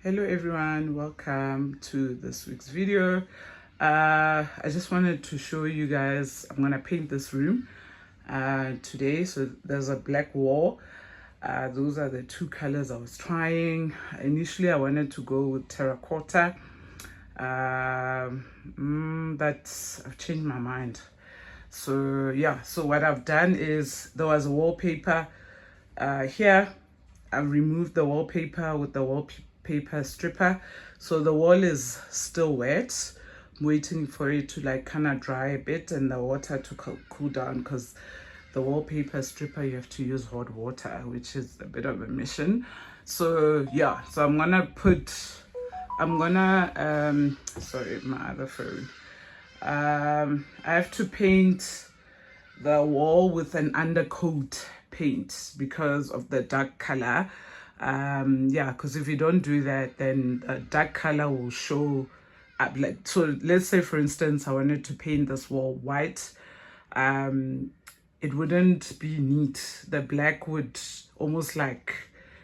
Hello everyone, welcome to this week's video. I just wanted to show you guys, I'm gonna paint this room today. So there's a black wall. Those are the two colors I was trying. Initially I wanted to go with terracotta, but I've changed my mind. So yeah, so what I've done is there was a wallpaper here. I removed the wallpaper with the wallpaper stripper, so the wall is still wet. I'm waiting for it to like kind of dry a bit and the water to cool down, because the wallpaper stripper you have to use hot water, which is a bit of a mission. So yeah, so I'm gonna sorry, my other phone. I have to paint the wall with an undercoat paint because of the dark color. Yeah, because if you don't do that, then the dark color will show up. Like, so let's say for instance I wanted to paint this wall white. It wouldn't be neat. The black would almost like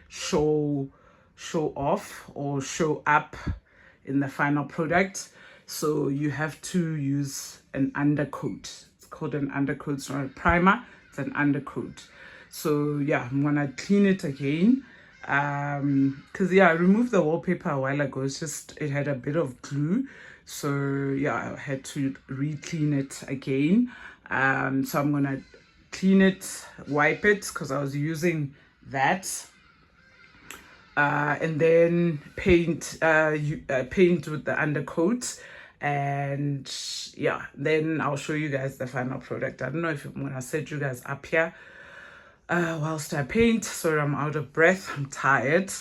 show off or show up in the final product. So you have to use an undercoat. It's called an undercoat. It's not a primer, it's an undercoat. So yeah, I'm gonna clean it again. Because yeah, I removed the wallpaper a while ago. It's just it had a bit of glue. So yeah, I had to re-clean it again. So I'm gonna clean it, wipe it, because I was using that. And then paint paint with the undercoat, and yeah, then I'll show you guys the final product. I don't know if I'm gonna set you guys up here whilst I paint. Sorry, I'm out of breath, I'm tired.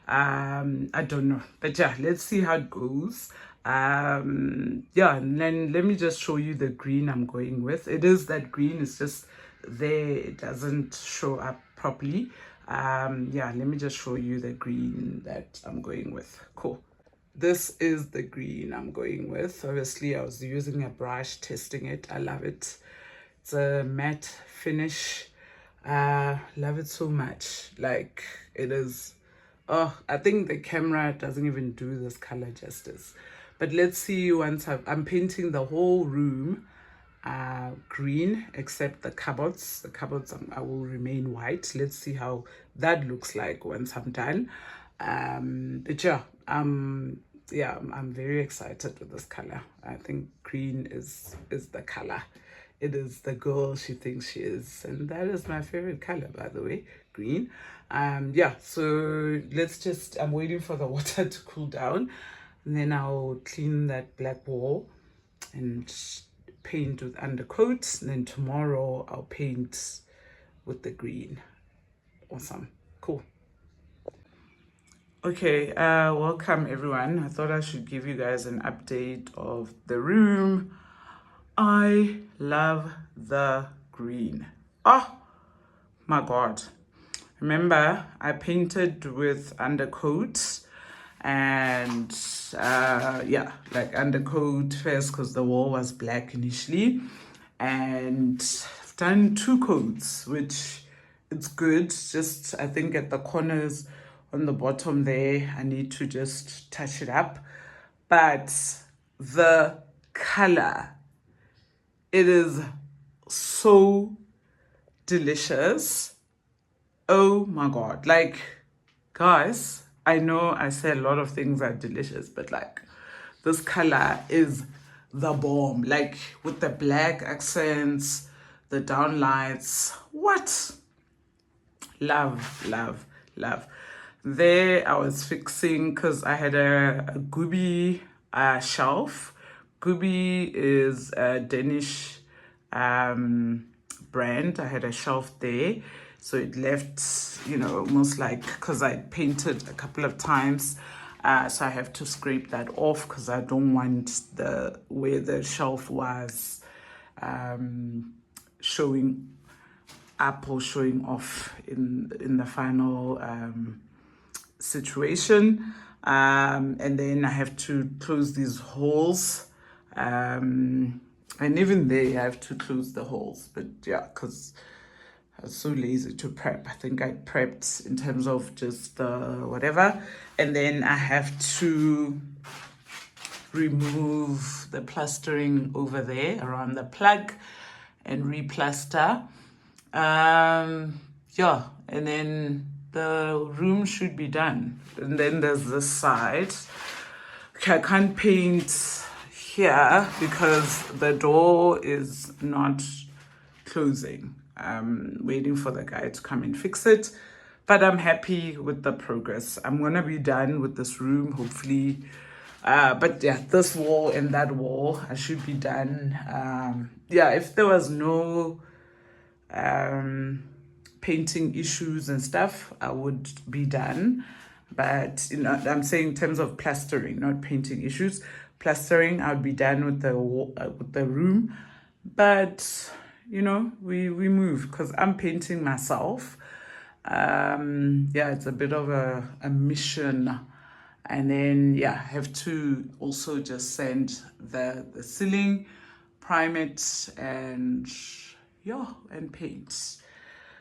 I don't know, but yeah, let's see how it goes. Yeah, and then let me just show you the green I'm going with. It is that green, it's just there, it doesn't show up properly. Yeah, let me just show you the green that I'm going with. Cool. This is the green I'm going with. Obviously I was using a brush, testing it. I love it. It's a matte finish. Love it so much. Like, it is, oh, I think the camera doesn't even do this color justice. But let's see, once I'm painting the whole room green except the cupboards. The cupboards I will remain white. Let's see how that looks like once I'm done. But yeah, I'm very excited with this color. I think green is the color. It is the girl she thinks she is, and that is my favorite color, by the way, green. Yeah, so let's just, I'm waiting for the water to cool down, and then I'll clean that black wall and paint with undercoats. And then tomorrow I'll paint with the green. Awesome. Cool. Okay, welcome everyone. I thought I should give you guys an update of the room. I love the green. Oh my god. Remember, I painted with undercoats, and yeah, like undercoat first because the wall was black initially, and I've done two coats, which it's good. Just I think at the corners on the bottom there I need to just touch it up, but the color, it is so delicious. Oh my god, like, guys, I know I say a lot of things are delicious, but like, this color is the bomb. Like, with the black accents, the downlights, what? Love, love, love. There I was fixing, because I had a Gooby shelf. Gooby is a Danish brand. I had a shelf there, so it left, you know, almost like, because I painted a couple of times, so I have to scrape that off because I don't want the where the shelf was showing up or showing off in the final situation. And then I have to close these holes, and even there I have to close the holes. But yeah, because I was so lazy to prep. I think I prepped in terms of just whatever. And then I have to remove the plastering over there around the plug and replaster. Yeah, and then the room should be done. And then there's this side. Okay, I can't paint here because the door is not closing. I'm waiting for the guy to come and fix it, but I'm happy with the progress. I'm gonna be done with this room hopefully, but yeah, this wall and that wall I should be done. Yeah, if there was no painting issues and stuff, I would be done. But you know, I'm saying in terms of plastering, not painting issues. Plastering, I would be done with the room, but you know, we move because I'm painting myself. Yeah, it's a bit of a mission. And then yeah, I have to also just sand the ceiling, prime it, and yeah, and paint.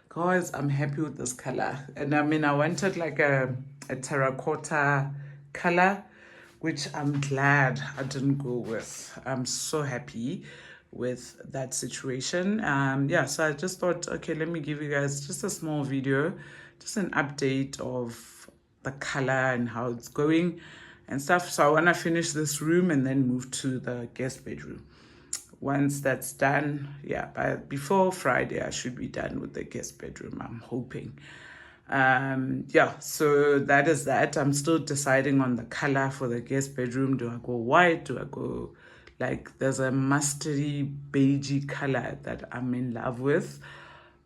Guys, I'm happy with this color. And I mean, I wanted like a terracotta color, which I'm glad I didn't go with. I'm so happy with that situation. Yeah, so I just thought, okay, let me give you guys just a small video, just an update of the color and how it's going and stuff. So I want to finish this room and then move to the guest bedroom. Once that's done, yeah, before Friday I should be done with the guest bedroom, I'm hoping. Yeah, so that is that. I'm still deciding on the color for the guest bedroom. Do I go white? Do I go like, there's a mustardy beigey color that I'm in love with,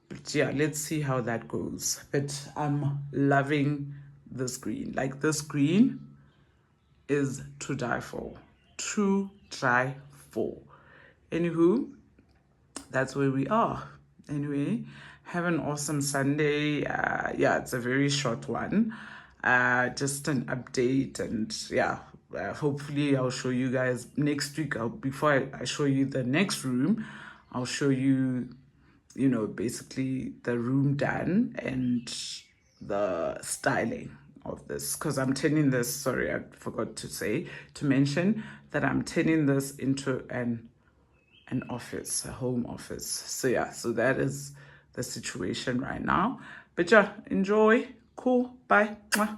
but yeah, let's see how that goes. But I'm loving this green. Like, this green is to die for. To die for. Anywho, that's where we are. Anyway, have an awesome Sunday. Yeah, it's a very short one. Just an update, and yeah, hopefully I'll show you guys next week. Before I show you the next room, I'll show you, you know, basically the room done and the styling of this, because I'm turning this, sorry, I forgot to mention that I'm turning this into an office, a home office. So yeah, so that is the situation right now. But yeah, enjoy. Cool. Bye. Mwah.